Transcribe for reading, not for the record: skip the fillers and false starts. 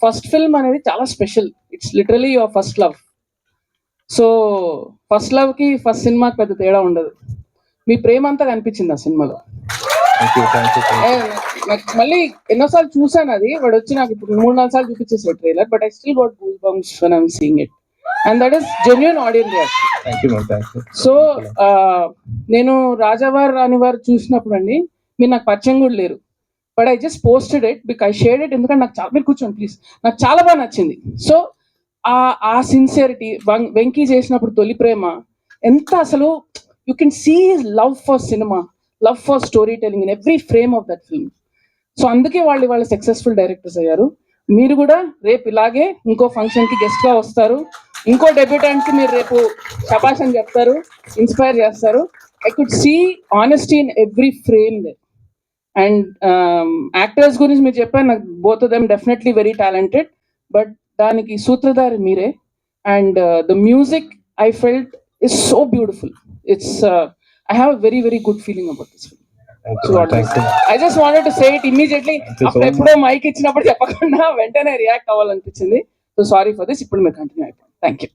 First film అనేది చాలా special. It's literally your first love. So first love కి first సినిమాకి పెద్ద తేడా ఉండదు. మీ ప్రేమ అంతా కనిపించింది ఆ సినిమాలో. మళ్ళీ ఎన్నోసార్లు చూసాను అది. వాడు వచ్చి నాకు ఇప్పుడు 3-4 సార్లు చూపించేసాడు trailer, but I still got goosebumps when I'm seeing it, and that is genuine audience reaction. So నేను రాజావారు రానివారు చూసినప్పుడు అండి, మీరు నాకు పరిచయం కూడా లేరు, but I just posted it because I shared it. ఎందుకంటే నాకు చాలా, మీరు కూర్చోండి ప్లీజ్, నాకు చాలా బాగా నచ్చింది. సో ఆ సిన్సియరిటీ, వెంకీ చేసినప్పుడు తొలి ప్రేమ ఎంత అసలు, you can see his love for cinema, love for story telling in every frame of that film. So అందుకే వాళ్ళు సక్సెస్ఫుల్ డైరెక్టర్స్ అయ్యారు. మీరు కూడా రేపు ఇలాగే ఇంకో ఫంక్షన్ కి గెస్ట్ గా వస్తారు, ఇంకో డెబ్యూటెంట్ కి మీరు రేపు శభాష్ అని చెప్తారు, ఇన్స్పైర్ చేస్తారు. I could see honesty in every frame they. And actors గురించి మీరు చెప్పారు, నాకు both of them definitely very talented, but దానికి సూత్రధారి మీరే. And the music I felt is so beautiful. It's I have a very very good feeling about this film. I just wanted to say it immediately. ఎప్పుడో mic ఇచ్చినప్పుడు చెప్పకుండా వెంటనే react అవ్వాలనిపించింది. So sorry for this. ఇప్పుడు మీరు continue అయిపోయింది. Thank you.